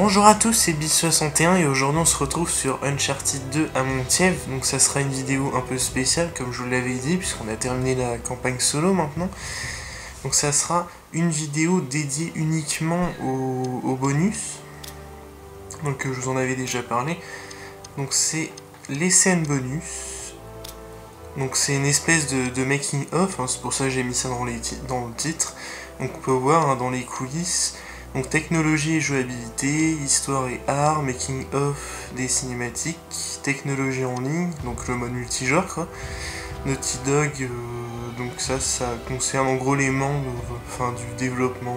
Bonjour à tous, c'est Bis61 et aujourd'hui on se retrouve sur Uncharted 2 à Montièvre. Donc ça sera une vidéo un peu spéciale comme je vous l'avais dit puisqu'on a terminé la campagne solo maintenant. Donc ça sera une vidéo dédiée uniquement aux bonus. Donc je vous en avais déjà parlé. Donc c'est les scènes bonus. Donc c'est une espèce de making of, hein, c'est pour ça que j'ai mis ça dans le titre. Donc on peut voir dans les coulisses. Donc technologie et jouabilité, histoire et art, making of des cinématiques, technologie en ligne, donc le mode multijoueur quoi. Naughty Dog, donc ça concerne en gros les membres du développement,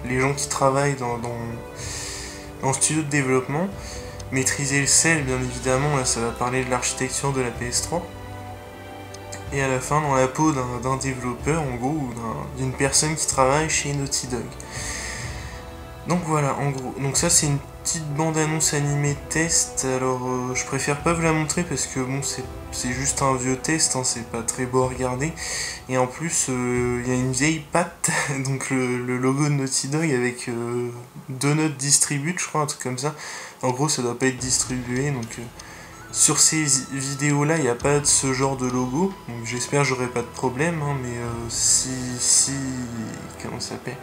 les gens qui travaillent dans le studio de développement. Maîtriser le sel bien évidemment, là ça va parler de l'architecture de la PS3. Et à la fin dans la peau d'un développeur en gros, ou d'une personne qui travaille chez Naughty Dog. Donc voilà, en gros, donc ça c'est une petite bande-annonce animée test, alors je préfère pas vous la montrer parce que bon c'est juste un vieux test, hein, c'est pas très beau à regarder, et en plus il y a une vieille patte, donc le logo de Naughty Dog avec deux notes distribute, je crois, un truc comme ça, en gros ça doit pas être distribué, donc sur ces vidéos là il n'y a pas de ce genre de logo, donc j'espère que j'aurai pas de problème, hein, mais comment ça s'appelle ?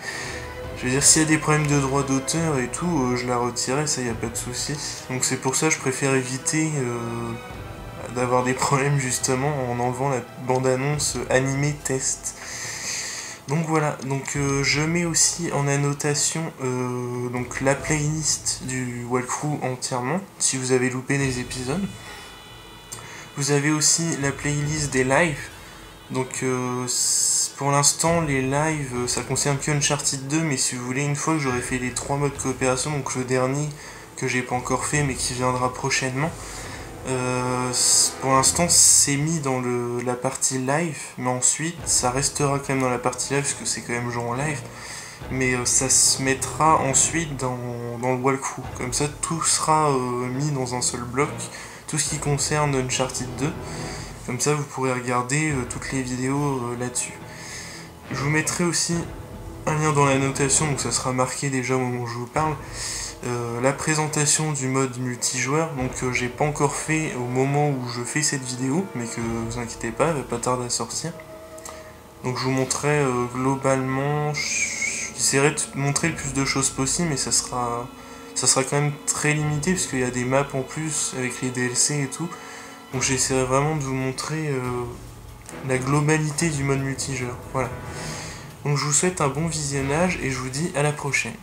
Je veux dire, s'il y a des problèmes de droit d'auteur et tout, je la retirerai, ça y a pas de souci. Donc c'est pour ça que je préfère éviter d'avoir des problèmes justement en enlevant la bande-annonce animée test. Donc voilà, donc je mets aussi en annotation donc la playlist du walkthrough entièrement, si vous avez loupé des épisodes. Vous avez aussi la playlist des lives. Donc pour l'instant les lives ça concerne que Uncharted 2, mais si vous voulez, une fois que j'aurai fait les 3 modes coopération, donc le dernier que j'ai pas encore fait mais qui viendra prochainement, pour l'instant c'est mis dans la partie live, mais ensuite ça restera quand même dans la partie live parce que c'est quand même joué en live, mais ça se mettra ensuite dans le walkthrough, comme ça tout sera mis dans un seul bloc, tout ce qui concerne Uncharted 2. Comme ça, vous pourrez regarder toutes les vidéos là-dessus. Je vous mettrai aussi un lien dans la notation, donc ça sera marqué déjà au moment où je vous parle. La présentation du mode multijoueur, donc j'ai pas encore fait au moment où je fais cette vidéo, mais que vous inquiétez pas, elle va pas tarder à sortir. Donc je vous montrerai globalement, j'essaierai de montrer le plus de choses possible, mais ça sera quand même très limité, parce qu'il y a des maps en plus avec les DLC et tout. Donc j'essaierai vraiment de vous montrer la globalité du mode multijoueur. Voilà. Donc je vous souhaite un bon visionnage et je vous dis à la prochaine.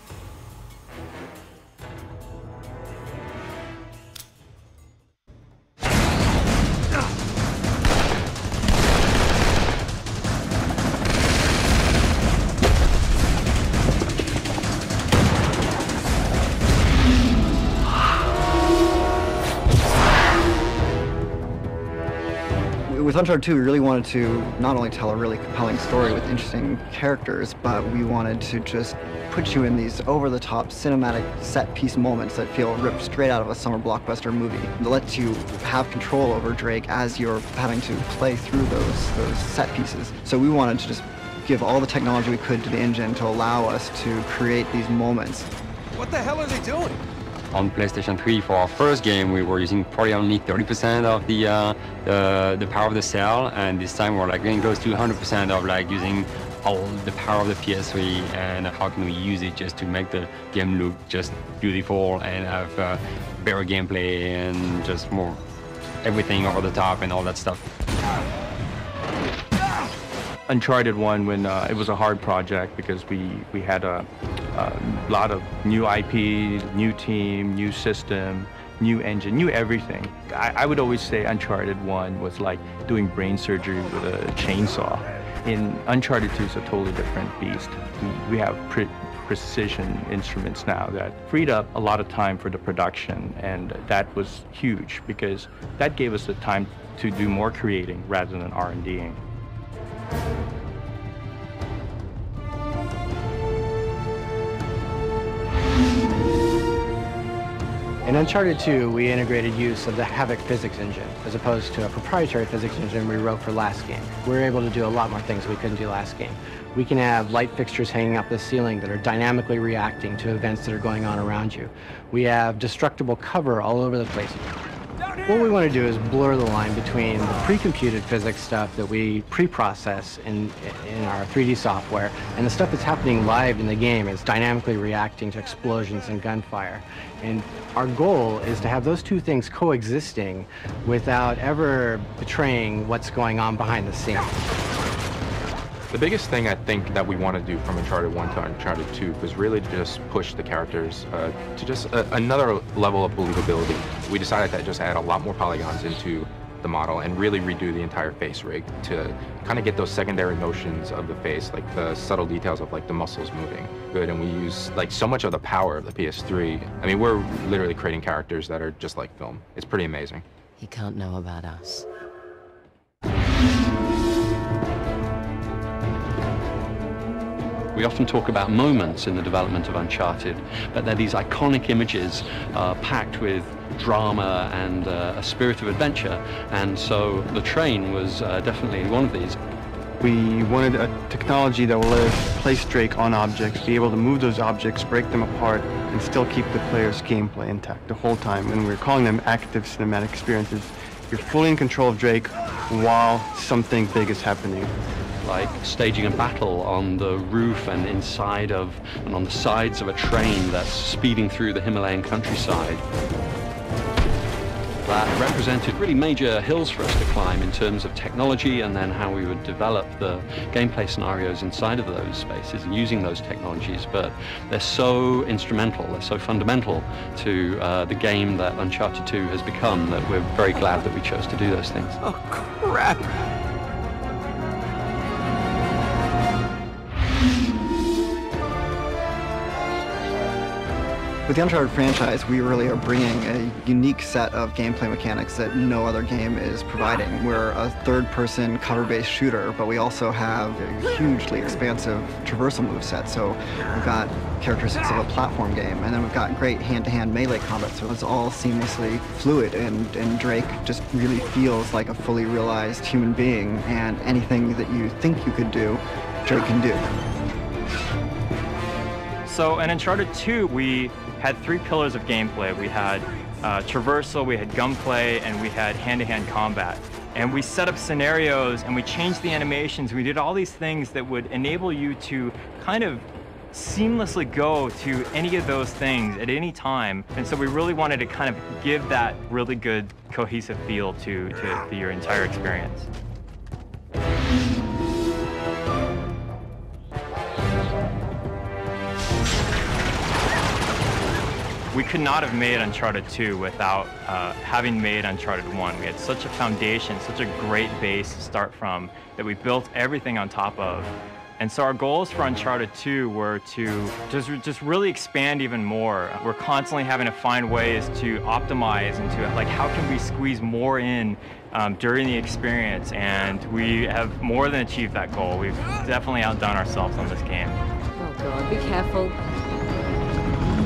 With Uncharted 2, we really wanted to not only tell a really compelling story with interesting characters, but we wanted to just put you in these over-the-top cinematic set-piece moments that feel ripped straight out of a summer blockbuster movie. That lets you have control over Drake as you're having to play through those set pieces. So we wanted to just give all the technology we could to the engine to allow us to create these moments. What the hell are they doing? On PlayStation 3 for our first game, we were using probably only 30% of the power of the cell, and this time we're like getting close to 100% of like using all the power of the PS3, and how can we use it just to make the game look just beautiful and have better gameplay and just more everything over the top and all that stuff. Uncharted 1, when it was a hard project because we had a lot of new IP, new team, new system, new engine, new everything. I would always say Uncharted 1 was like doing brain surgery with a chainsaw. In Uncharted 2 is a totally different beast. We have precision instruments now that freed up a lot of time for the production, and that was huge because that gave us the time to do more creating rather than R&Ding. In Uncharted 2, we integrated use of the Havoc physics engine, as opposed to a proprietary physics engine we wrote for last game. We were able to do a lot more things we couldn't do last game. We can have light fixtures hanging up the ceiling that are dynamically reacting to events that are going on around you. We have destructible cover all over the place. What we want to do is blur the line between the pre-computed physics stuff that we pre-process in our 3D software and the stuff that's happening live in the game is dynamically reacting to explosions and gunfire. And our goal is to have those two things coexisting without ever betraying what's going on behind the scenes. The biggest thing I think that we want to do from Uncharted 1 to Uncharted 2 was really to just push the characters to just another level of believability. We decided to just add a lot more polygons into the model and really redo the entire face rig to kind of get those secondary motions of the face, like the subtle details of like the muscles moving good. And we use like so much of the power of the PS3. I mean, we're literally creating characters that are just like film. It's pretty amazing. He can't know about us. We often talk about moments in the development of Uncharted, but they're these iconic images packed with drama and a spirit of adventure, and so the train was definitely one of these. We wanted a technology that will let us place Drake on objects, be able to move those objects, break them apart, and still keep the player's gameplay intact the whole time, and we're calling them active cinematic experiences. You're fully in control of Drake while something big is happening. Like staging a battle on the roof and inside of and on the sides of a train that's speeding through the Himalayan countryside. That represented really major hills for us to climb in terms of technology and then how we would develop the gameplay scenarios inside of those spaces and using those technologies. But they're so instrumental, they're so fundamental to the game that Uncharted 2 has become that we're very glad that we chose to do those things. Oh, crap! With the Uncharted franchise, we really are bringing a unique set of gameplay mechanics that no other game is providing. We're a third-person cover-based shooter, but we also have a hugely expansive traversal moveset. So we've got characteristics of a platform game, and then we've got great hand-to-hand melee combat, so it's all seamlessly fluid, and Drake just really feels like a fully realized human being, and anything that you think you could do, Drake can do. So in Uncharted 2, we had three pillars of gameplay. We had traversal, we had gunplay, and we had hand-to-hand combat. And we set up scenarios, and we changed the animations. We did all these things that would enable you to kind of seamlessly go to any of those things at any time. And so we really wanted to kind of give that really good cohesive feel to your entire experience. We could not have made Uncharted 2 without having made Uncharted 1. We had such a foundation, such a great base to start from that we built everything on top of. And so our goals for Uncharted 2 were to just really expand even more. We're constantly having to find ways to optimize and to, like, how can we squeeze more in during the experience? And we have more than achieved that goal. We've definitely outdone ourselves on this game. Oh God, be careful.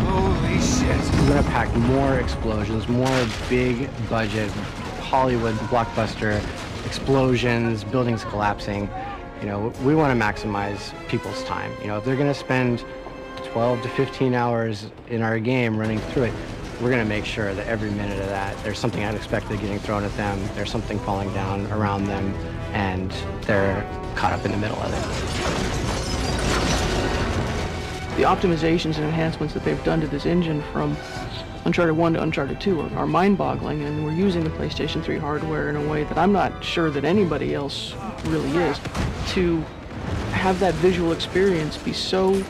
Holy shit! We're going to pack more explosions, more big budget, Hollywood blockbuster explosions, buildings collapsing. You know, we want to maximize people's time. You know, if they're going to spend 12 to 15 hours in our game running through it, we're going to make sure that every minute of that, there's something unexpected getting thrown at them, there's something falling down around them, and they're caught up in the middle of it. The optimizations and enhancements that they've done to this engine from Uncharted 1 to Uncharted 2 are mind-boggling, and we're using the PlayStation 3 hardware in a way that I'm not sure that anybody else really is, to have that visual experience be so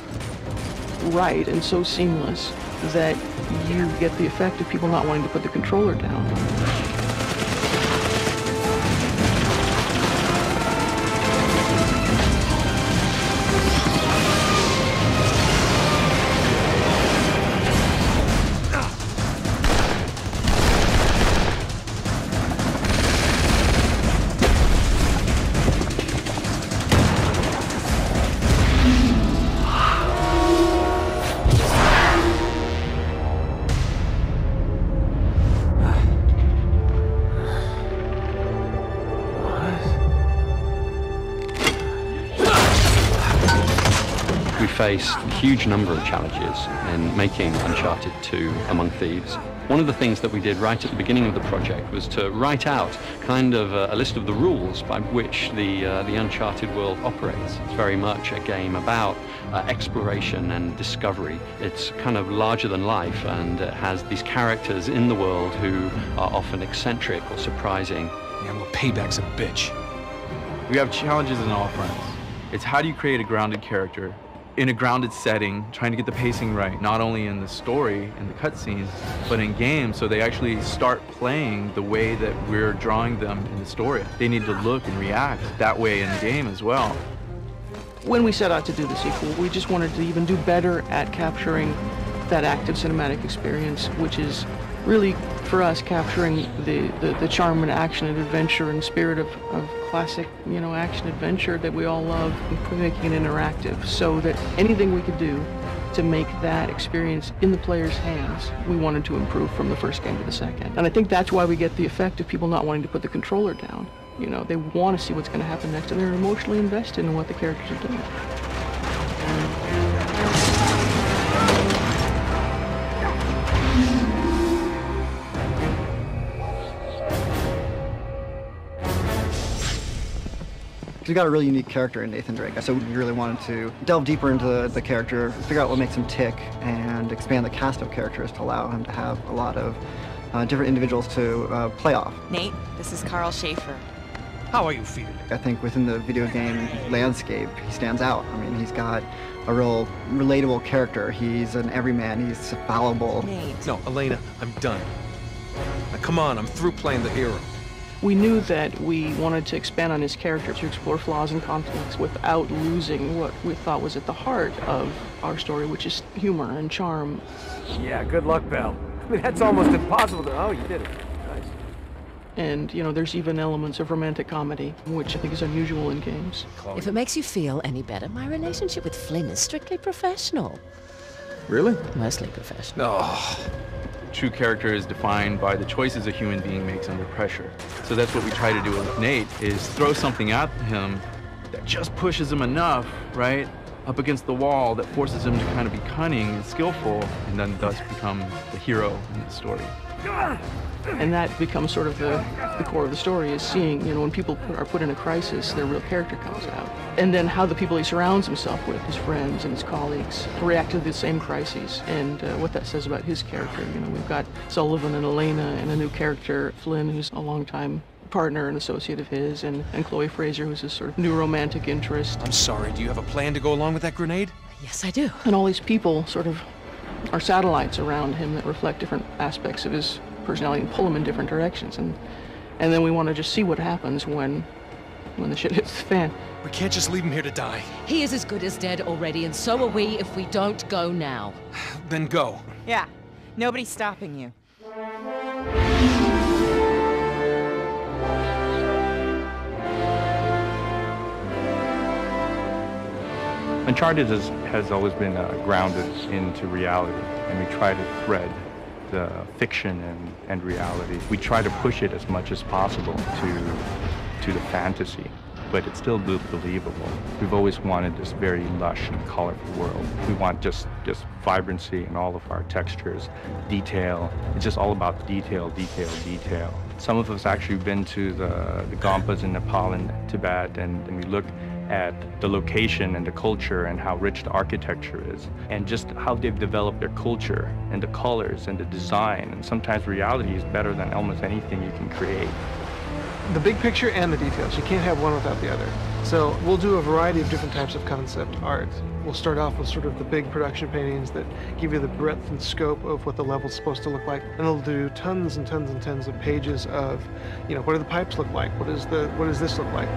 right and so seamless that you get the effect of people not wanting to put the controller down. faced a huge number of challenges in making Uncharted 2 Among Thieves. One of the things that we did right at the beginning of the project was to write out kind of a list of the rules by which the Uncharted world operates. It's very much a game about exploration and discovery. It's kind of larger than life, and it has these characters in the world who are often eccentric or surprising. Yeah, well, payback's a bitch. We have challenges on all fronts. It's how do you create a grounded character in a grounded setting, trying to get the pacing right, not only in the story and the cutscenes, but in games, so they actually start playing the way that we're drawing them in the story. They need to look and react that way in the game as well. When we set out to do the sequel, we just wanted to even do better at capturing that active cinematic experience, which is really, for us, capturing the charm and action and adventure and spirit of classic, action adventure that we all love, and making it interactive, so that anything we could do to make that experience in the player's hands, we wanted to improve from the first game to the second. And I think that's why we get the effect of people not wanting to put the controller down. They want to see what's going to happen next, and they're emotionally invested in what the characters are doing. He's got a really unique character in Nathan Drake, so we really wanted to delve deeper into the character, figure out what makes him tick, and expand the cast of characters to allow him to have a lot of different individuals to play off. Nate, this is Carl Schaefer. How are you feeling? I think within the video game landscape, he stands out. I mean, he's got a real relatable character. He's an everyman. He's fallible. Nate. No, Elena, I'm done. Now, come on, I'm through playing the hero. We knew that we wanted to expand on his character, to explore flaws and conflicts without losing what we thought was at the heart of our story, which is humor and charm. Yeah, good luck, Belle. I mean, that's almost impossible to... Oh, you did it. Nice. And, there's even elements of romantic comedy, which I think is unusual in games. If it makes you feel any better, my relationship with Flynn is strictly professional. Really? Mostly professional. Oh. True character is defined by the choices a human being makes under pressure. So that's what we try to do with Nate, is throw something at him that just pushes him enough, right, up against the wall, that forces him to kind of be cunning and skillful, and then thus become the hero in the story. And that becomes sort of the core of the story, is seeing, when people are put in a crisis, their real character comes out. And then how the people he surrounds himself with, his friends and his colleagues, react to the same crises, and what that says about his character. We've got Sullivan and Elena and a new character, Flynn, who's a longtime partner and associate of his, and Chloe Fraser, who's his sort of new romantic interest. I'm sorry, do you have a plan to go along with that grenade? Yes, I do. And all these people sort of are satellites around him that reflect different aspects of his personality and pull him in different directions. And then we want to just see what happens when the shit hits the fan. We can't just leave him here to die. He is as good as dead already, and so are we if we don't go now. Then go. Yeah, nobody's stopping you. Uncharted has always been grounded into reality, and we try to thread the fiction and reality. We try to push it as much as possible to the fantasy, but it's still believable. We've always wanted this very lush and colorful world. We want just vibrancy in all of our textures, detail. It's just all about detail, detail, detail. Some of us actually been to the Gompas in Nepal and Tibet, and we look at the location and the culture and how rich the architecture is, and just how they've developed their culture and the colors and the design. And sometimes reality is better than almost anything you can create. The big picture and the details. You can't have one without the other. So we'll do a variety of different types of concept art. We'll start off with sort of the big production paintings that give you the breadth and scope of what the level's supposed to look like. And they'll do tons and tons and tons of pages of, what do the pipes look like? What does this look like?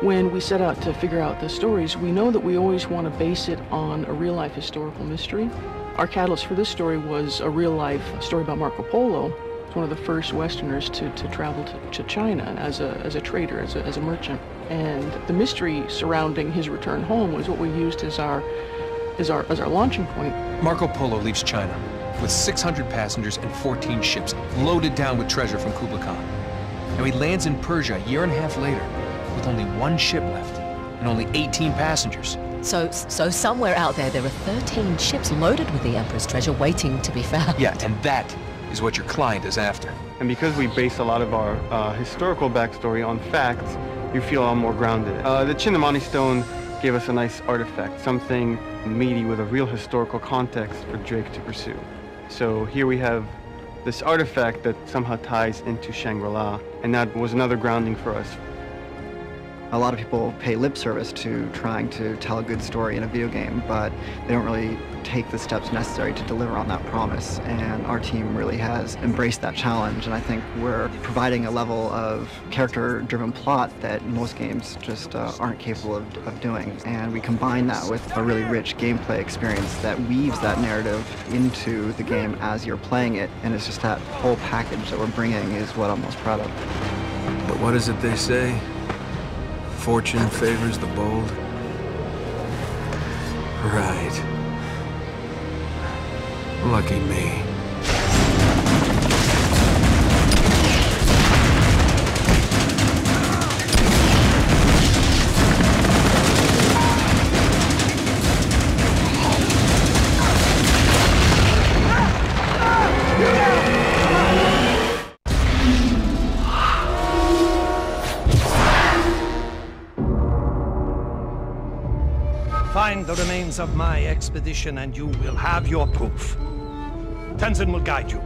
When we set out to figure out the stories, we know that we always want to base it on a real-life historical mystery. Our catalyst for this story was a real-life story about Marco Polo. He's one of the first Westerners to travel to China as a trader, as a merchant. And the mystery surrounding his return home was what we used as our launching point. Marco Polo leaves China with 600 passengers and 14 ships loaded down with treasure from Kublai Khan. Now he lands in Persia a year and a half later. with only one ship left and only 18 passengers. So somewhere out there are 13 ships loaded with the Emperor's treasure waiting to be found. Yeah, and that is what your client is after. And because we base a lot of our historical backstory on facts, you feel a lot more grounded. The Chinamani stone gave us a nice artifact, something meaty with a real historical context for Drake to pursue. So here we have this artifact that somehow ties into Shangri-La, and that was another grounding for us. A lot of people pay lip service to trying to tell a good story in a video game, but they don't really take the steps necessary to deliver on that promise. And our team really has embraced that challenge, and I think we're providing a level of character-driven plot that most games just aren't capable of doing. And we combine that with a really rich gameplay experience that weaves that narrative into the game as you're playing it, and it's just that whole package that we're bringing is what I'm most proud of. But what is it they say? Fortune favors the bold. Right. Lucky me. Find the remains of my expedition and you will have your proof. Tenzin will guide you.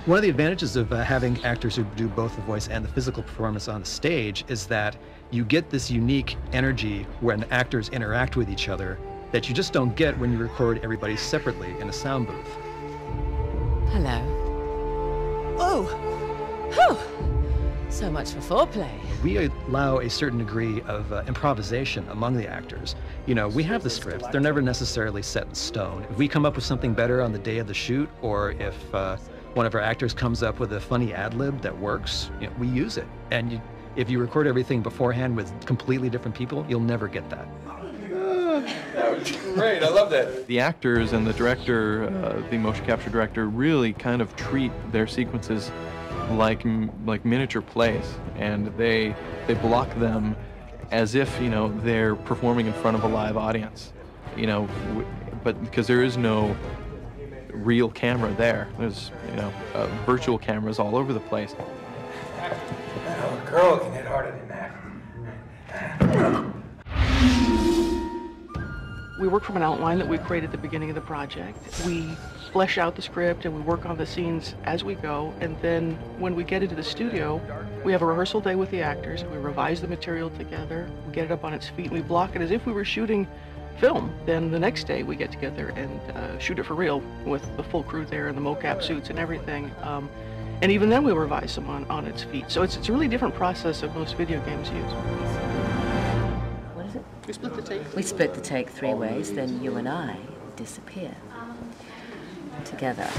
One of the advantages of having actors who do both the voice and the physical performance on the stage is that you get this unique energy when actors interact with each other that you just don't get when you record everybody separately in a sound booth. Hello. Oh! Whew! So much for foreplay. We allow a certain degree of improvisation among the actors. You know, we have the scripts. They're never necessarily set in stone. If we come up with something better on the day of the shoot, or if one of our actors comes up with a funny ad-lib that works, you know, we use it. And if you record everything beforehand with completely different people, you'll never get that. That was great. I love that. The actors and the director, the motion capture director, really kind of treat their sequences like miniature plays, and they block them as if, you know, they're performing in front of a live audience, you know, but because there is no real camera there. There's, you know, virtual cameras all over the place. A girl can hit harder than that. We work from an outline that we created at the beginning of the project. We flesh out the script and we work on the scenes as we go, and then when we get into the studio, we have a rehearsal day with the actors, we revise the material together, we get it up on its feet, and we block it as if we were shooting film. Then the next day we get together and shoot it for real with the full crew there and the mocap suits and everything. And even then we revise them on its feet. So it's a really different process that most video games use. What is it? We split the take. We split the take 3 ways, then you and I disappear together.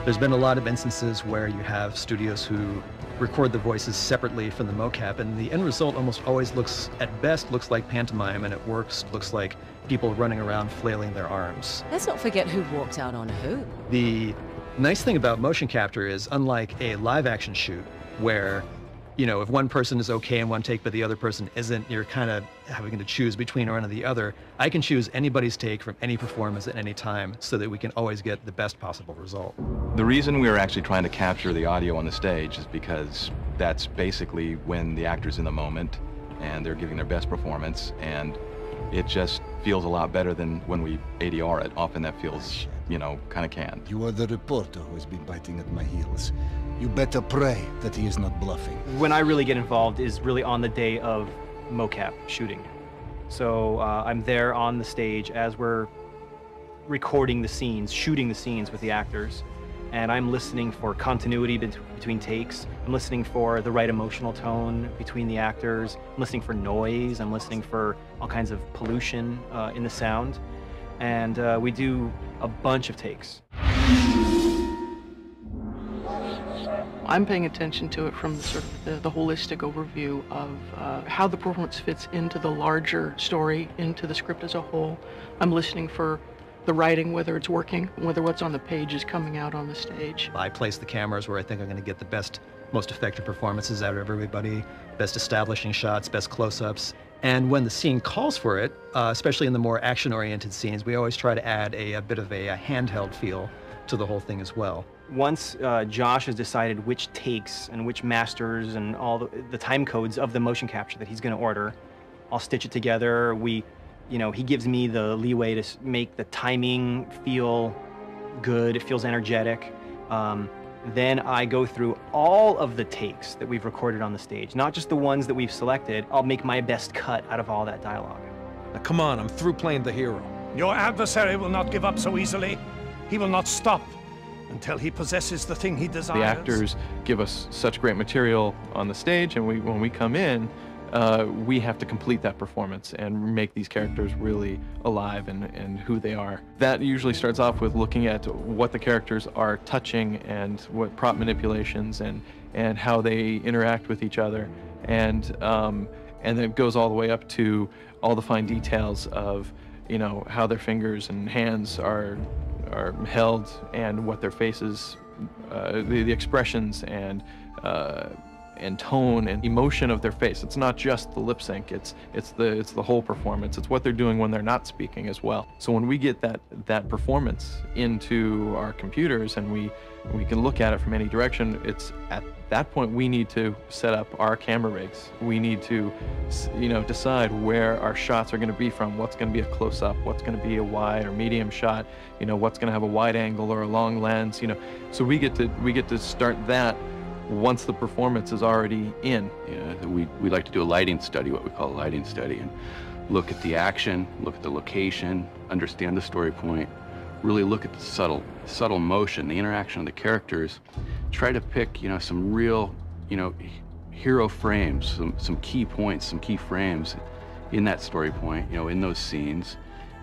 There's been a lot of instances where you have studios who record the voices separately from the mocap, and the end result almost always looks, at best, looks like pantomime, and at worst looks like people running around flailing their arms. Let's not forget who walked out on who. The nice thing about motion capture is, unlike a live action shoot, where, you know, if one person is okay in one take but the other person isn't, you're kind of having to choose between one or the other. I can choose anybody's take from any performance at any time so that we can always get the best possible result. The reason we were actually trying to capture the audio on the stage is because that's basically when the actor's in the moment and they're giving their best performance, and it just feels a lot better than when we ADR it. Often that feels, you know, kind of canned. You are the reporter who has been biting at my heels. You better pray that he is not bluffing. When I really get involved is really on the day of mocap shooting. So I'm there on the stage as we're recording the scenes, shooting the scenes with the actors, and I'm listening for continuity between takes. I'm listening for the right emotional tone between the actors. I'm listening for noise. I'm listening for all kinds of pollution in the sound. And we do a bunch of takes. I'm paying attention to it from sort of the holistic overview of how the performance fits into the larger story, into the script as a whole. I'm listening for the writing, whether it's working, whether what's on the page is coming out on the stage. I place the cameras where I think I'm going to get the best most effective performances out of everybody, best establishing shots, best close-ups. And when the scene calls for it, especially in the more action-oriented scenes, we always try to add a bit of a handheld feel to the whole thing as well. Once Josh has decided which takes and which masters and all the time codes of the motion capture that he's going to order, I'll stitch it together. He gives me the leeway to make the timing feel good. It feels energetic. Then I go through all of the takes that we've recorded on the stage, not just the ones that we've selected. I'll make my best cut out of all that dialogue. Now, come on, I'm through playing the hero. Your adversary will not give up so easily. He will not stop until he possesses the thing he desires. The actors give us such great material on the stage, and when we come in, we have to complete that performance and make these characters really alive and who they are. That usually starts off with looking at what the characters are touching and what prop manipulations and how they interact with each other. And then it goes all the way up to all the fine details of, how their fingers and hands are held and what their faces, the expressions and tone and emotion of their face. It's not just the lip sync, it's the whole performance. It's what they're doing when they're not speaking as well. So when we get that performance into our computers and we can look at it from any direction, it's at that point we need to set up our camera rigs. We need to decide where our shots are going to be from, what's going to be a close-up, what's going to be a wide or medium shot, what's going to have a wide angle or a long lens, so we get to start that once the performance is already in. We like to do a lighting study, what we call a lighting study, and look at the action, look at the location, understand the story point, really look at the subtle motion, the interaction of the characters, try to pick, some real, hero frames, some key points, some key frames in that story point, in those scenes,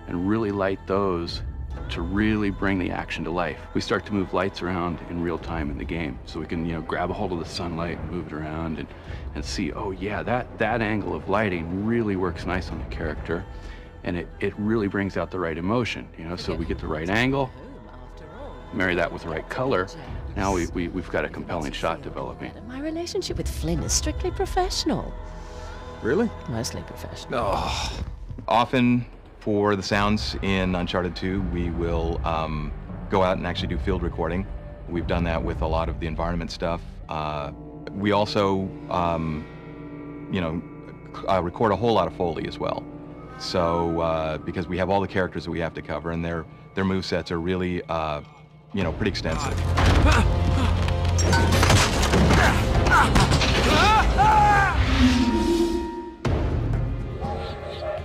and really light those to really bring the action to life. We start to move lights around in real time in the game, so we can grab a hold of the sunlight and move it around and see, oh yeah, that angle of lighting really works nice on the character, and it really brings out the right emotion, so we get the right angle, marry that with the right color. Now we've got a compelling shot developing. My relationship with Flynn is strictly professional. Really? Mostly professional. Oh. Often for the sounds in Uncharted 2, we will go out and actually do field recording. We've done that with a lot of the environment stuff. We also, record a whole lot of Foley as well. So, because we have all the characters that we have to cover, and their movesets are really, pretty extensive.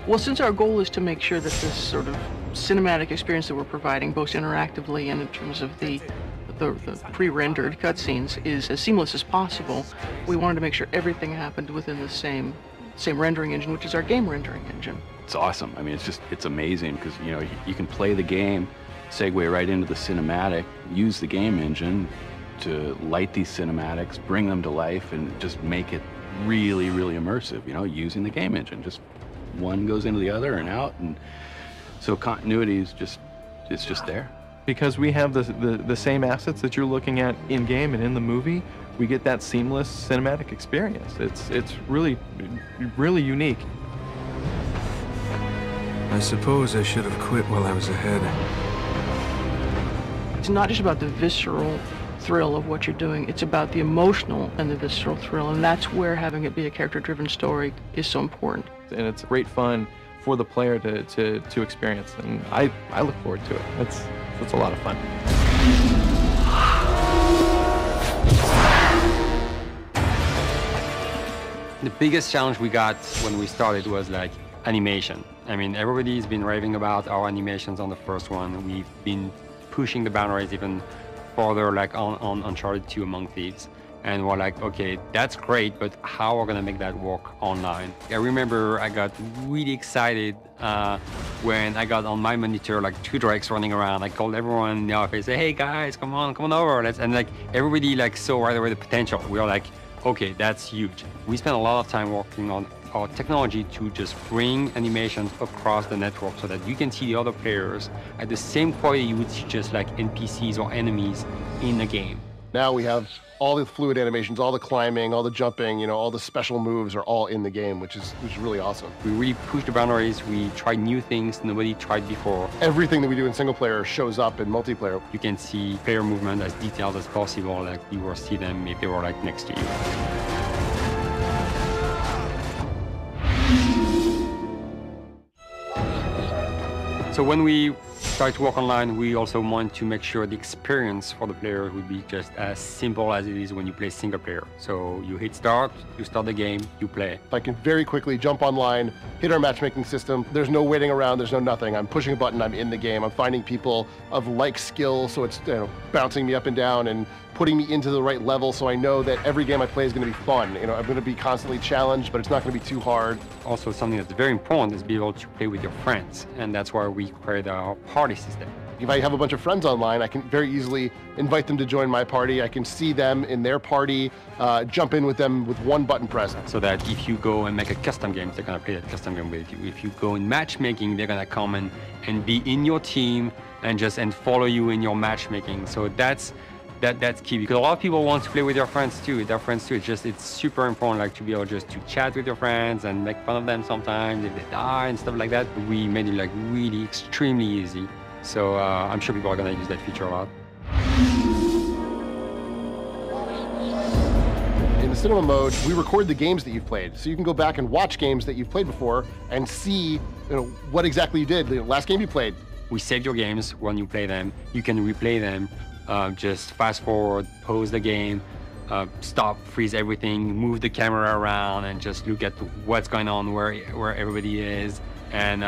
Well, since our goal is to make sure that this sort of cinematic experience that we're providing, both interactively and in terms of the pre-rendered cutscenes, is as seamless as possible, we wanted to make sure everything happened within the same rendering engine, which is our game rendering engine. It's awesome. I mean, it's amazing because you can play the game, segue right into the cinematic, use the game engine to light these cinematics, bring them to life, and just make it really, really immersive. Using the game engine, just one goes into the other and out, and so continuity is just there. Because we have the same assets that you're looking at in game and in the movie, we get that seamless cinematic experience. It's really, really unique. I suppose I should have quit while I was ahead. It's not just about the visceral thrill of what you're doing, it's about the emotional and the visceral thrill, and that's where having it be a character-driven story is so important. And it's great fun for the player to experience, and I look forward to it. It's a lot of fun. The biggest challenge we got when we started was animation. I mean, everybody's been raving about our animations on the first one. We've been pushing the boundaries even further, on Uncharted 2 Among Thieves. And we're like, okay, that's great, but how are we gonna make that work online? I remember I got really excited when I got on my monitor 2 drakes running around. I called everyone in the office, hey guys, come on over. And everybody saw right away the potential. We were like, okay, that's huge. We spent a lot of time working on our technology to just bring animations across the network so that you can see the other players at the same quality you would see just NPCs or enemies in a game. Now we have all the fluid animations, all the climbing, all the jumping, you know, all the special moves are all in the game, which is really awesome. We really push the boundaries. We try new things nobody tried before. Everything that we do in single player shows up in multiplayer. You can see player movement as detailed as possible, like you will see them if they were like next to you. So when we start to work online, we also want to make sure the experience for the player would be just as simple as it is when you play single player. So you hit start, you start the game, you play. I can very quickly jump online, hit our matchmaking system. There's no waiting around, there's no nothing. I'm pushing a button, I'm in the game. I'm finding people of like skill, so it's, you know, bouncing me up and down and putting me into the right level, so I know that every game I play is going to be fun. You know, I'm going to be constantly challenged, but it's not going to be too hard. Also, something that's very important is be able to play with your friends, and that's why we create our party system. If I have a bunch of friends online, I can very easily invite them to join my party. I can see them in their party, jump in with them with one button press. So that if you go and make a custom game, they're going to play that custom game with you. If you go in matchmaking, they're going to come and be in your team and follow you in your matchmaking. So that's key, because a lot of people want to play with their friends too. It's super important, like, to be able just to chat with your friends and make fun of them sometimes if they die and stuff like that. We made it like really extremely easy. So I'm sure people are gonna use that feature a lot. In the cinema mode, we record the games that you've played, so you can go back and watch games that you've played before and see, you know, what exactly you did. The last game you played. We save your games when you play them. You can replay them. Just fast forward, pause the game, stop, freeze everything, move the camera around, and just look at what's going on, where everybody is. And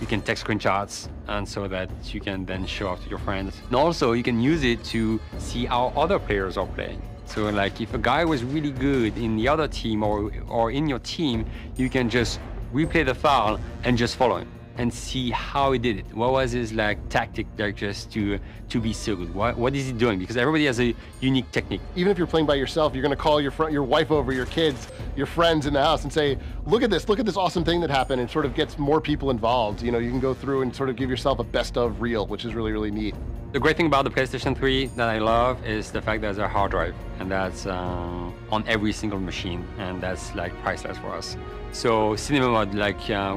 you can take screenshots, and so that you can then show off to your friends. And also, you can use it to see how other players are playing. So, like, if a guy was really good in the other team or in your team, you can just replay the file and just follow him and see how he did it. What was his tactic, just to be so good? What is he doing? Because everybody has a unique technique. Even if you're playing by yourself, you're gonna call your wife over, your kids, your friends in the house, and say, look at this awesome thing that happened, and sort of gets more people involved. You know, you can go through and sort of give yourself a best of reel, which is really, really neat. The great thing about the PlayStation 3 that I love is the fact that there's a hard drive, and that's on every single machine, and that's like priceless for us. So cinema mode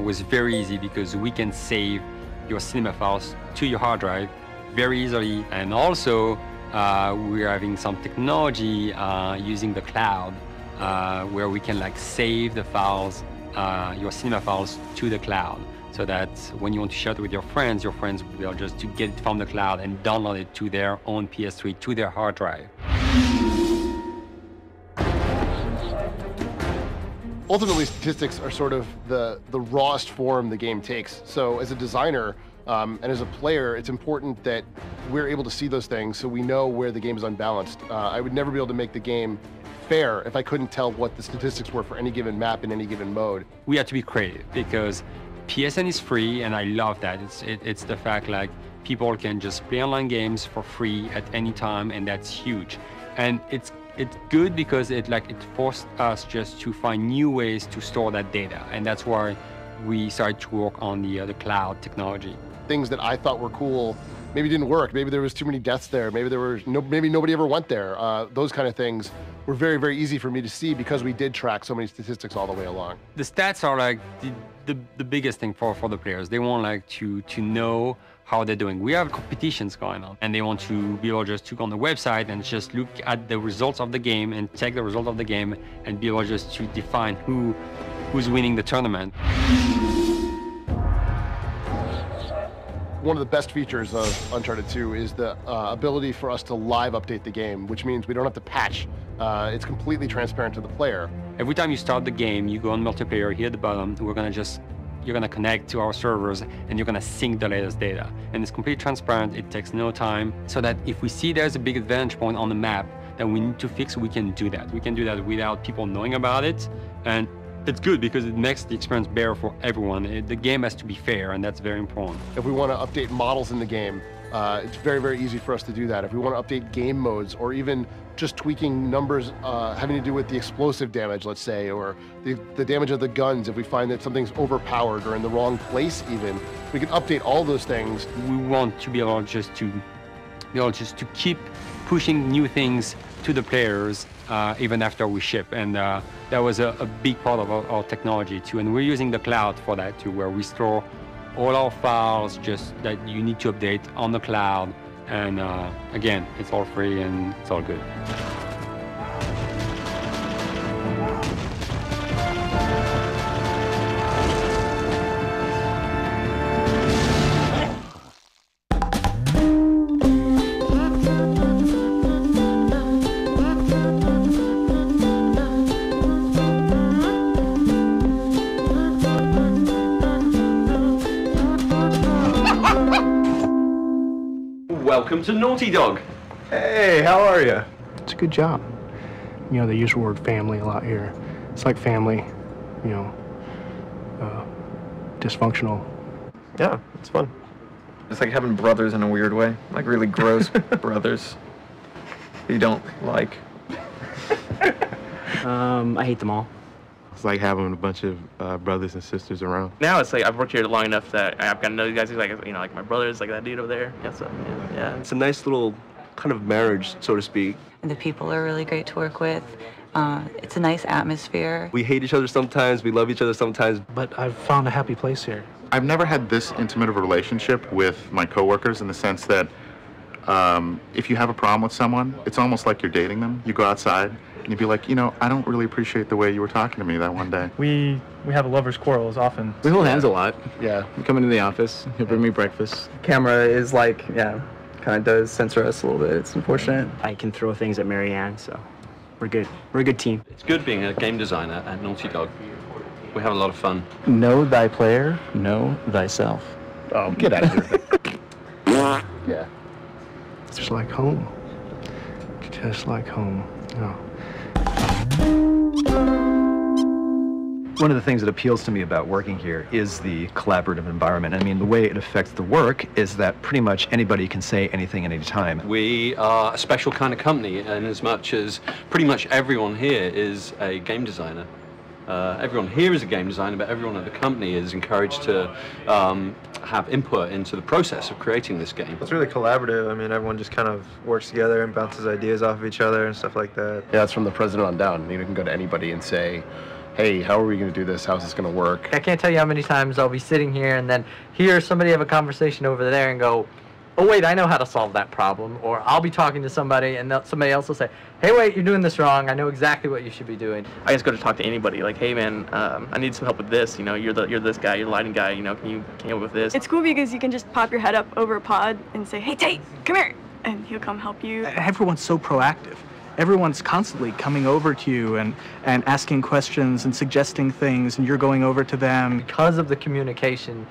was very easy, because we can save your cinema files to your hard drive very easily. And also we're having some technology using the cloud where we can save the files, your cinema files, to the cloud, so that when you want to share it with your friends will be able just to get it from the cloud and download it to their own PS3, to their hard drive. Ultimately, statistics are sort of the rawest form the game takes. So as a designer and as a player, it's important that we're able to see those things so we know where the game is unbalanced. I would never be able to make the game fair if I couldn't tell what the statistics were for any given map in any given mode. We have to be creative, because PSN is free, and I love that. It's the fact people can just play online games for free at any time, and that's huge. And it's good because it forced us just to find new ways to store that data, and that's why we started to work on the cloud technology. Things that I thought were cool maybe didn't work. Maybe there was too many deaths there. Maybe maybe nobody ever went there. Those kind of things were very, very easy for me to see because we did track so many statistics all the way along. The stats are the biggest thing for the players. They want to know how they're doing. We have competitions going on, and they want to be able just to go on the website and just look at the results of the game and take the result of the game and be able just to define who's winning the tournament. One of the best features of Uncharted 2 is the ability for us to live update the game, which means we don't have to patch. It's completely transparent to the player. Every time you start the game, you go on multiplayer, here at the bottom, you're gonna connect to our servers, and you're gonna sync the latest data. And it's completely transparent, it takes no time, so that if we see there's a big advantage point on the map that we need to fix, we can do that. We can do that without people knowing about it, and it's good because it makes the experience better for everyone. The game has to be fair, and that's very important. If we want to update models in the game, it's very, very easy for us to do that. If we want to update game modes, or even just tweaking numbers having to do with the explosive damage, let's say, or the damage of the guns, if we find that something's overpowered or in the wrong place even, we can update all those things. We want to be able just to keep pushing new things to the players even after we ship. And that was a big part of our technology too. And we're using the cloud for that too, where we store all our files just that you need to update on the cloud. And again, it's all free and it's all good. Welcome to Naughty Dog. Hey, how are you? It's a good job. You know, they use the word family a lot here. It's like family, you know, dysfunctional. Yeah, it's fun. It's like having brothers in a weird way, like really gross brothers you don't like. I hate them all. It's like having a bunch of brothers and sisters around. Now it's like I've worked here long enough that I've got to know these guys. Like, you know, like my brothers, like that dude over there. Yeah, so, yeah. It's a nice little kind of marriage, so to speak. And the people are really great to work with. It's a nice atmosphere. We hate each other sometimes, we love each other sometimes. But I've found a happy place here. I've never had this intimate of a relationship with my coworkers in the sense that if you have a problem with someone, it's almost like you're dating them. You go outside and you'd be like, you know, I don't really appreciate the way you were talking to me that one day. We have lovers' quarrels often. We hold hands a lot. Yeah. We come into the office, he'll bring me breakfast. Camera is like, yeah, kind of does censor us a little bit. It's unfortunate. I can throw things at Marianne, so we're good. We're a good team. It's good being a game designer at Naughty Dog. We have a lot of fun. Know thy player, know thyself. Oh, get out of here. Yeah. It's just like home. Just like home. Oh. One of the things that appeals to me about working here is the collaborative environment. I mean, the way it affects the work is that pretty much anybody can say anything at any time. We are a special kind of company in as much as pretty much everyone here is a game designer. Everyone here is a game designer, but everyone at the company is encouraged to have input into the process of creating this game. It's really collaborative. I mean, everyone just kind of works together and bounces ideas off of each other and stuff like that. Yeah, it's from the president on down. You can go to anybody and say, hey, how are we going to do this? How's this going to work? I can't tell you how many times I'll be sitting here and then hear somebody have a conversation over there and go, oh, wait, I know how to solve that problem. Or I'll be talking to somebody and somebody else will say, hey, wait, you're doing this wrong. I know exactly what you should be doing. I just go to talk to anybody, like, hey, man, I need some help with this. You know, you're this guy, you're the lighting guy, you know, can you help with this? It's cool because you can just pop your head up over a pod and say, hey, Tate, come here. And he'll come help you. Everyone's so proactive. Everyone's constantly coming over to you and asking questions and suggesting things, and you're going over to them. Because of the communication,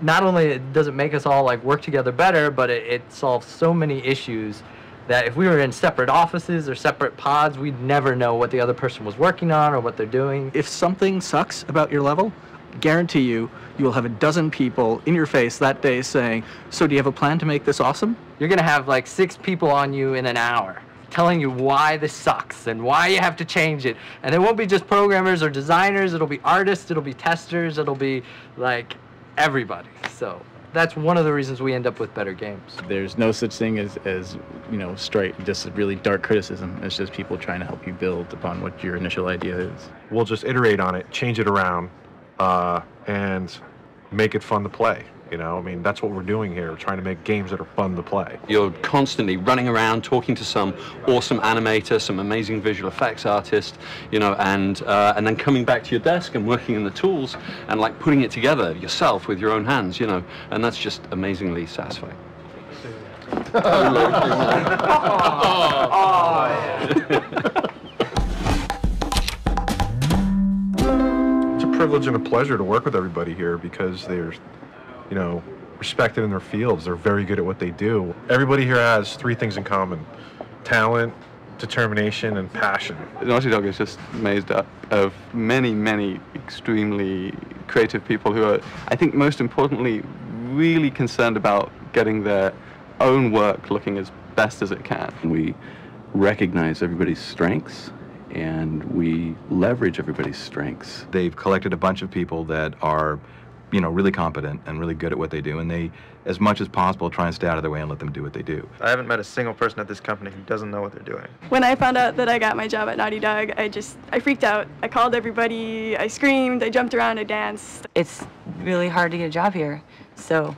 not only does it make us all like work together better, but it solves so many issues that if we were in separate offices or separate pods, we'd never know what the other person was working on or what they're doing. If something sucks about your level, guarantee you will have a dozen people in your face that day saying, so do you have a plan to make this awesome? You're gonna have like 6 people on you in an hour telling you why this sucks and why you have to change it. And it won't be just programmers or designers, it'll be artists, it'll be testers, it'll be like everybody. So that's one of the reasons we end up with better games. There's no such thing as you know, straight, just really dark criticism. It's just people trying to help you build upon what your initial idea is. We'll just iterate on it, change it around, and make it fun to play. You know, I mean, that's what we're doing here. We're trying to make games that are fun to play. You're constantly running around talking to some awesome animator, some amazing visual effects artist, you know, and then coming back to your desk and working in the tools and like putting it together yourself with your own hands, you know, and that's just amazingly satisfying. It's a privilege and a pleasure to work with everybody here because they're, you know, respected in their fields. They're very good at what they do. Everybody here has 3 things in common: talent, determination, and passion. Naughty Dog is just made up of many, many extremely creative people who are, I think most importantly, really concerned about getting their own work looking as best as it can. We recognize everybody's strengths and we leverage everybody's strengths. They've collected a bunch of people that are you know, really competent and really good at what they do, and they, as much as possible, try and stay out of their way and let them do what they do. I haven't met a single person at this company who doesn't know what they're doing. When I found out that I got my job at Naughty Dog, I freaked out. I called everybody, I screamed, I jumped around, I danced. It's really hard to get a job here, so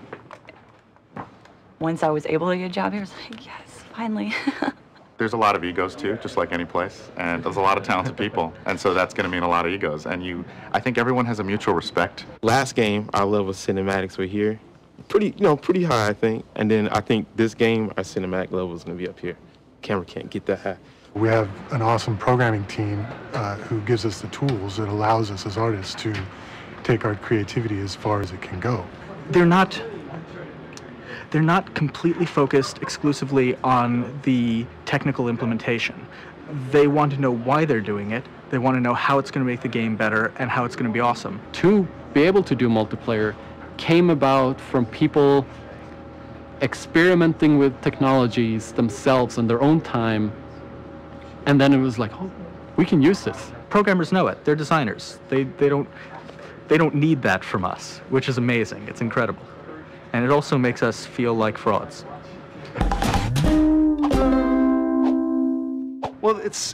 once I was able to get a job here, I was like, yes, finally. There's a lot of egos too, just like any place, and there's a lot of talented people, and so that's going to mean a lot of egos. And I think everyone has a mutual respect. Last game, our level of cinematics were here, pretty high, I think. And then I think this game, our cinematic level is going to be up here. Camera can't get that high. We have an awesome programming team who gives us the tools that allows us as artists to take our creativity as far as it can go. They're not completely focused exclusively on the technical implementation. They want to know why they're doing it. They want to know how it's going to make the game better and how it's going to be awesome. To be able to do multiplayer came about from people experimenting with technologies themselves in their own time, and then it was like, oh, we can use this. Programmers know it. They're designers. They don't need that from us, which is amazing. It's incredible. And it also makes us feel like frauds. Well, it's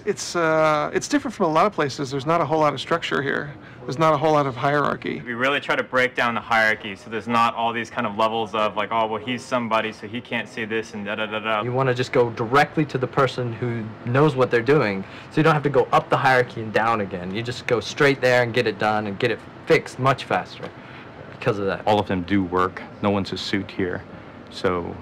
different from a lot of places. There's not a whole lot of structure here. There's not a whole lot of hierarchy. We really try to break down the hierarchy so there's not all these kind of levels of like, oh, well, he's somebody, so he can't say this and da-da-da-da. You want to just go directly to the person who knows what they're doing, so you don't have to go up the hierarchy and down again. You just go straight there and get it done and get it fixed much faster. Because of that. All of them do work. No one's a suit here. So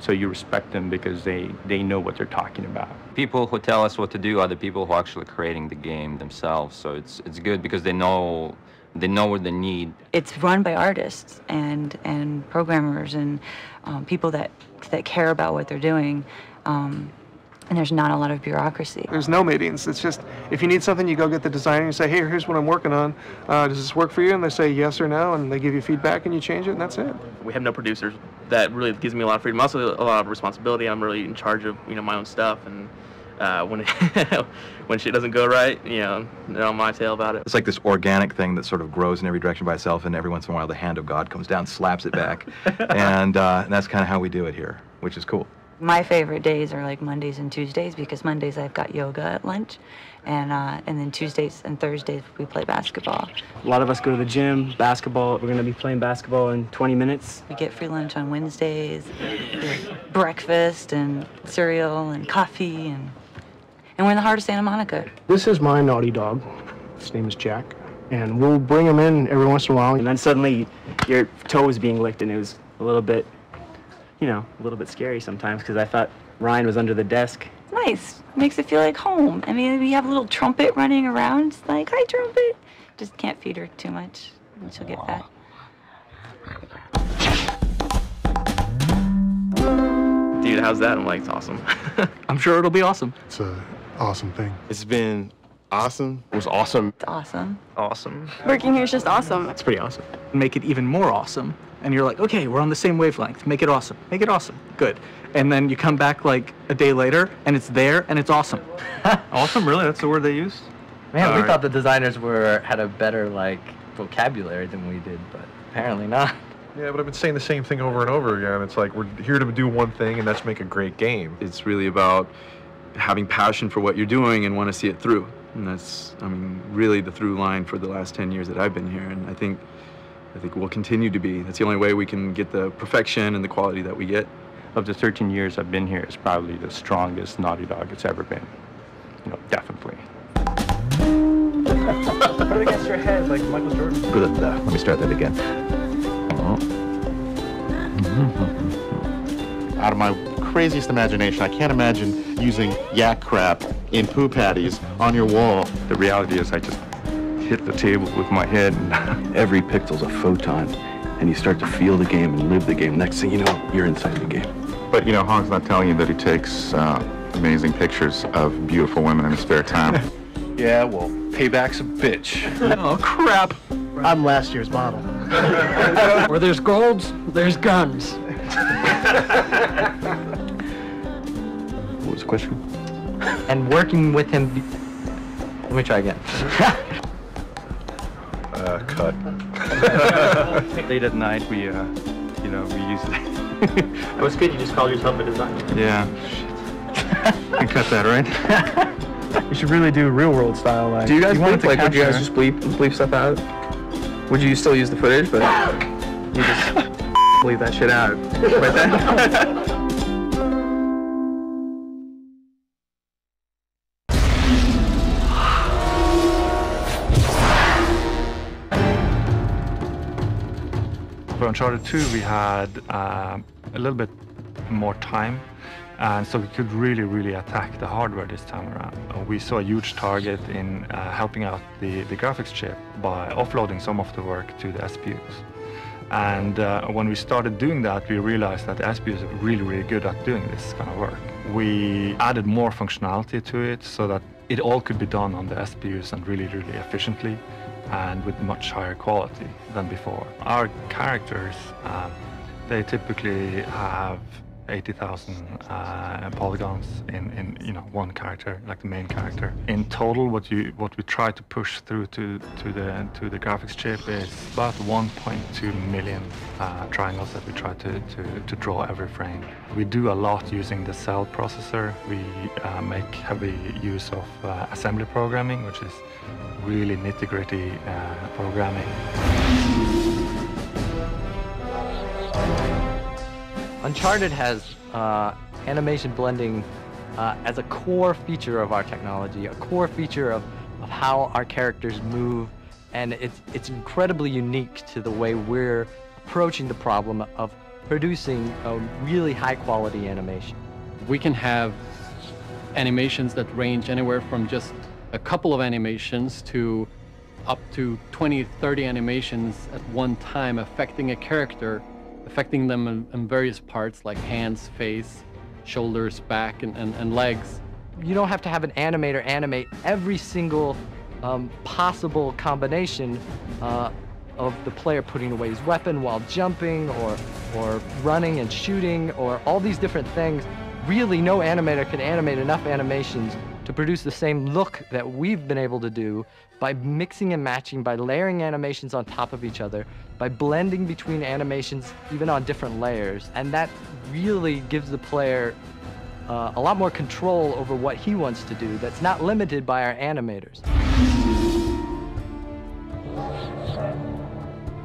you respect them because they know what they're talking about. People who tell us what to do are the people who are actually creating the game themselves. So it's good because they know what they need. It's run by artists and programmers and people that care about what they're doing. And there's not a lot of bureaucracy. There's no meetings. It's just, if you need something, you go get the designer and you say, hey, here's what I'm working on. Does this work for you? And they say yes or no, and they give you feedback and you change it, and that's it. We have no producers. That really gives me a lot of freedom. Also a lot of responsibility. I'm really in charge of, my own stuff, and when shit doesn't go right, they're on my tail about it. It's like this organic thing that sort of grows in every direction by itself, and every once in a while the hand of God comes down, slaps it back. and that's kind of how we do it here, which is cool. My favorite days are like Mondays and Tuesdays, because Mondays I've got yoga at lunch, and then Tuesdays and Thursdays we play basketball. A lot of us go to the gym, basketball. We're going to be playing basketball in 20 minutes. We get free lunch on Wednesdays, breakfast and cereal and coffee, and we're in the heart of Santa Monica. This is my naughty dog. His name is Jack, and we'll bring him in every once in a while. And then suddenly your toe was being licked, and it was a little bit, a little bit scary sometimes, because I thought Ryan was under the desk. Nice. Makes it feel like home. I mean, we have a little trumpet running around. It's like, hi, trumpet. Just can't feed her too much, and she'll get fat. Dude, how's that? I'm like, it's awesome. I'm sure it'll be awesome. It's an awesome thing. It's been awesome. It was awesome. It's awesome. Awesome. Working here is just awesome. It's pretty awesome. Make it even more awesome. And you're like, okay, we're on the same wavelength. Make it awesome. Make it awesome. Good. And then you come back like a day later, and it's there, and it's awesome. Awesome? Really? That's the word they use? Man, we thought the designers had a better vocabulary than we did, but apparently not. Yeah, but I've been saying the same thing over and over again. It's like, we're here to do one thing, and that's make a great game. It's really about having passion for what you're doing and want to see it through. And that's, really the through line for the last 10 years that I've been here. And I think we'll continue to be. That's the only way we can get the perfection and the quality that we get. Of the 13 years I've been here, it's probably the strongest Naughty Dog it's ever been. Definitely. Put it against your head like Michael Jordan. Good. Let me start that again. Out of my craziest imagination, I can't imagine using yak crap in poo patties on your wall. The reality is I just hit the table with my head, and every pixel's a photon, and you start to feel the game and live the game. Next thing you know, you're inside the game. But Hong's not telling you that he takes amazing pictures of beautiful women in his spare time. Yeah, well, payback's a bitch. Oh, crap. I'm last year's model. Where there's golds, there's guns. What was the question? And working with him. Let me try again. cut. Late at night, we use it. It was good you just called yourself a designer. Yeah. You cut that, right? We should really do real world style. Like, do you guys bleep? Like, would you guys capture- just bleep stuff out? Would you still use the footage, but you just bleep that shit out right then? For Uncharted 2, we had a little bit more time, and so we could really attack the hardware this time around. We saw a huge target in helping out the graphics chip by offloading some of the work to the SPUs. And when we started doing that, we realized that the SPUs are really good at doing this kind of work. We added more functionality to it so that it all could be done on the SPUs and really efficiently, and with much higher quality than before. Our characters, they typically have 80,000 polygons in one character, like the main character. In total, what we try to push through to the graphics chip is about 1.2 million triangles that we try to draw every frame. We do a lot using the cell processor. We make heavy use of assembly programming, which is really nitty-gritty programming. Uncharted has animation blending as a core feature of our technology, a core feature of how our characters move, and it's incredibly unique to the way we're approaching the problem of producing a really high-quality animation. We can have animations that range anywhere from just a couple of animations to up to 20, 30 animations at one time affecting a character, affecting them in various parts like hands, face, shoulders, back, and legs. You don't have to have an animator animate every single possible combination of the player putting away his weapon while jumping or running and shooting or all these different things. Really, no animator can animate enough animations to produce the same look that we've been able to do by mixing and matching, by layering animations on top of each other, by blending between animations even on different layers. And that really gives the player a lot more control over what he wants to do that's not limited by our animators.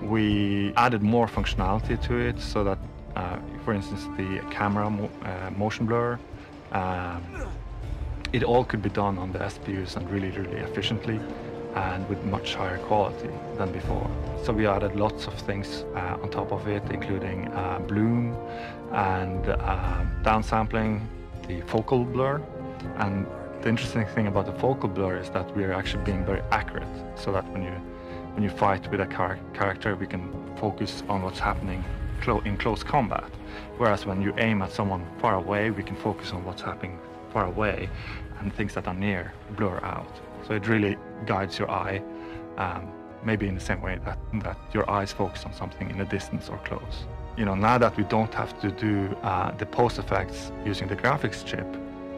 We added more functionality to it so that, for instance, the camera motion blur, it all could be done on the SPUs and really efficiently and with much higher quality than before. So we added lots of things on top of it, including bloom and downsampling, the focal blur. And the interesting thing about the focal blur is that we're actually being very accurate, so that when you fight with a character, we can focus on what's happening in close combat. Whereas when you aim at someone far away, we can focus on what's happening far away, and things that are near blur out. So it really guides your eye, maybe in the same way that your eyes focus on something in the distance or close. Now that we don't have to do the post effects using the graphics chip,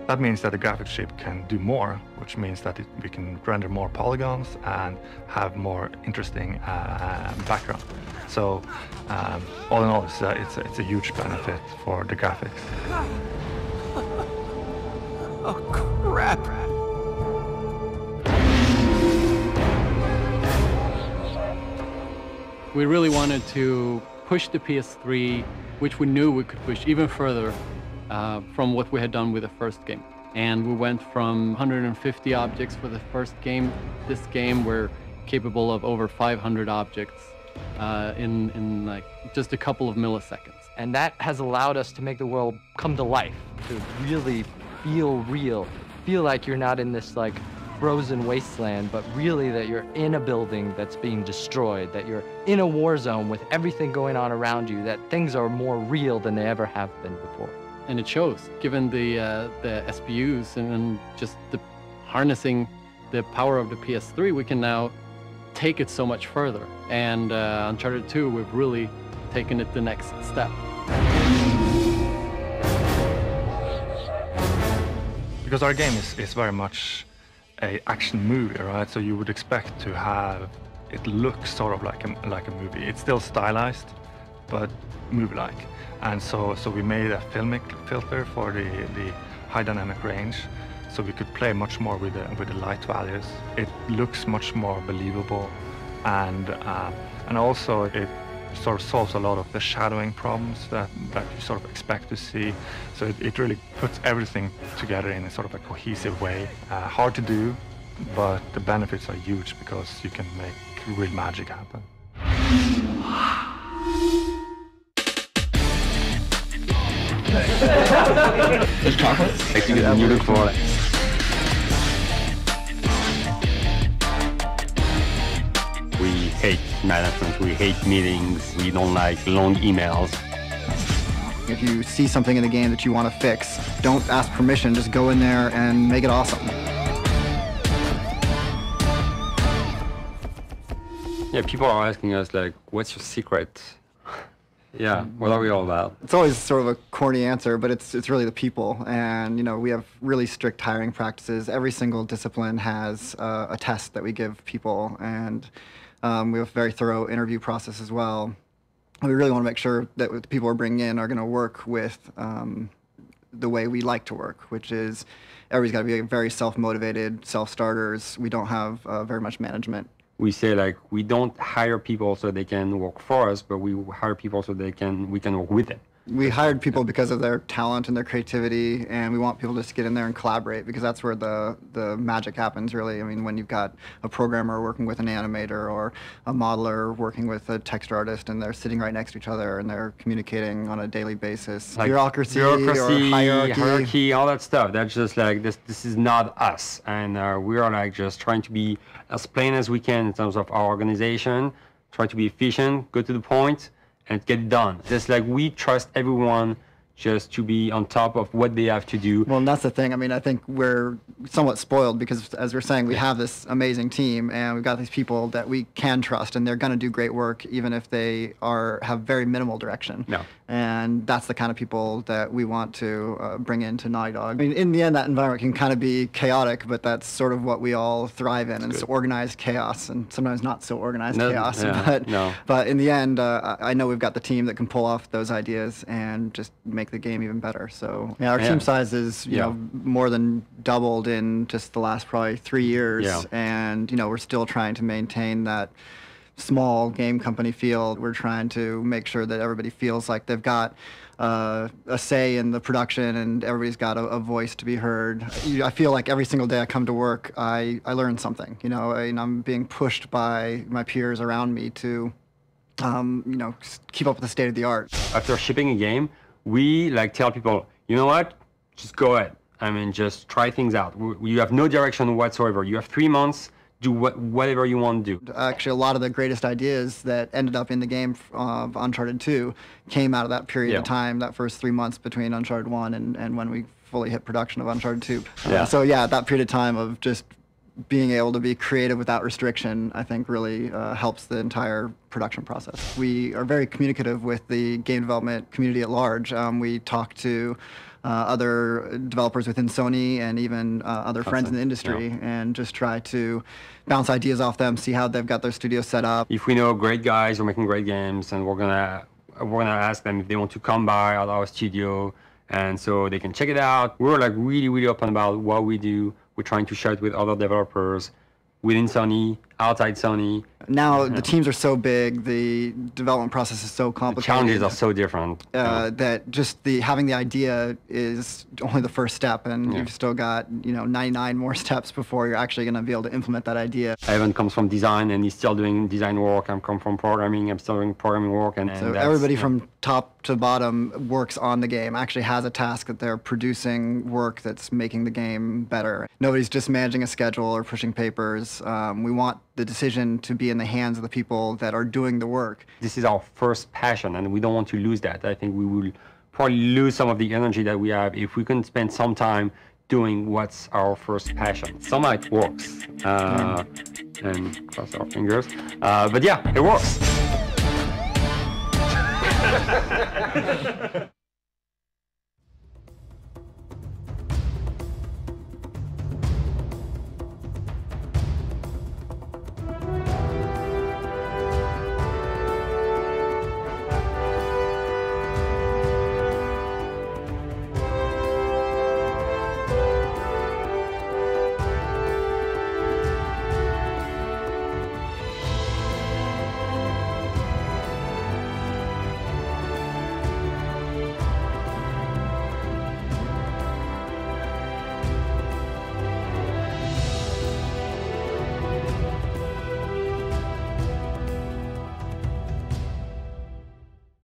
that means that the graphics chip can do more, which means that we can render more polygons and have more interesting background. So all in all, it's a huge benefit for the graphics. Oh, crap. We really wanted to push the PS3, which we knew we could push even further from what we had done with the first game. And we went from 150 objects for the first game. This game, we're capable of over 500 objects in like just a couple of milliseconds. And that has allowed us to make the world come to life, to really feel real, feel like you're not in this like frozen wasteland, but really that you're in a building that's being destroyed, that you're in a war zone with everything going on around you, that things are more real than they ever have been before. And it shows, given the SPUs and just the harnessing the power of the PS3, we can now take it so much further. And Uncharted 2, we've really taken it the next step. Because our game is very much an action movie, right? So you would expect to have it looks sort of like a movie. It's still stylized, but movie-like. And so we made a filmic filter for the high dynamic range, so we could play much more with the light values. It looks much more believable, and also it sort of solves a lot of the shadowing problems that you sort of expect to see. So it really puts everything together in a sort of a cohesive way. Hard to do, but the benefits are huge because you can make real magic happen. There's chocolate? You look for it. We hate management, we hate meetings, we don't like long emails. If you see something in the game that you want to fix, don't ask permission, just go in there and make it awesome. Yeah, people are asking us like, what's your secret? Yeah, what are we all about? It's always sort of a corny answer, but it's really the people. And, you know, we have really strict hiring practices. Every single discipline has a test that we give people, and we have a very thorough interview process as well. We really want to make sure that the people we're bringing in are going to work with the way we like to work, which is everybody's got to be very self-motivated, self-starters. We don't have very much management. We say like, we don't hire people so they can work for us, but we hire people so we can work with them. We hired people because of their talent and their creativity, and we want people just to get in there and collaborate, because that's where the magic happens, really. I mean, when you've got a programmer working with an animator or a modeler working with a text artist, and they're sitting right next to each other and they're communicating on a daily basis. Like bureaucracy or hierarchy, all that stuff. That's just like, this is not us. And we are like just trying to be as plain as we can in terms of our organization, try to be efficient, go to the point, and get it done. Just like we trust everyone just to be on top of what they have to do. Well, and that's the thing. I mean, I think we're somewhat spoiled because, as we're saying, we have this amazing team, and we've got these people that we can trust, and they're going to do great work even if they have very minimal direction. No. And that's the kind of people that we want to bring into Naughty Dog. I mean, in the end, that environment can kind of be chaotic, but that's sort of what we all thrive in, and it's organized chaos, and sometimes not so organized chaos. But in the end, I know we've got the team that can pull off those ideas and just make the game even better. So yeah, our team size is you know more than doubled in just the last probably 3 years, and you know we're still trying to maintain that small game company feel. We're trying to make sure that everybody feels like they've got a say in the production, and everybody's got a voice to be heard. I feel like every single day I come to work, I learn something. You know, I'm being pushed by my peers around me to you know, keep up with the state of the art. After shipping a game, we like tell people, you know what, just go ahead. I mean, just try things out. You have no direction whatsoever. You have 3 months, do whatever you want to do. Actually, a lot of the greatest ideas that ended up in the game of Uncharted 2 came out of that period of time, that first 3 months between Uncharted 1 and when we fully hit production of Uncharted 2. So yeah, that period of time of just being able to be creative without restriction, I think really helps the entire production process. We are very communicative with the game development community at large. We talk to other developers within Sony and even other friends in the industry, and just try to bounce ideas off them, see how they've got their studio set up. If we know great guys who are making great games, and we're gonna ask them if they want to come by at our studio, and so they can check it out. We're like really open about what we do. We're trying to share it with other developers within Sony, outside Sony. Now the teams are so big, the development process is so complicated. The challenges are so different. That just having the idea is only the first step, and you've still got 99 more steps before you're actually going to be able to implement that idea. Evan comes from design, and he's still doing design work. I come from programming. I'm still doing programming work, and so everybody from top to bottom works on the game. Actually has a task that they're producing work that's making the game better. Nobody's just managing a schedule or pushing papers. We want the decision to be in the hands of the people that are doing the work. This is our first passion, and we don't want to lose that. I think we will probably lose some of the energy that we have if we can spend some time doing what's our first passion. Somehow it works, and cross our fingers. But yeah, it works.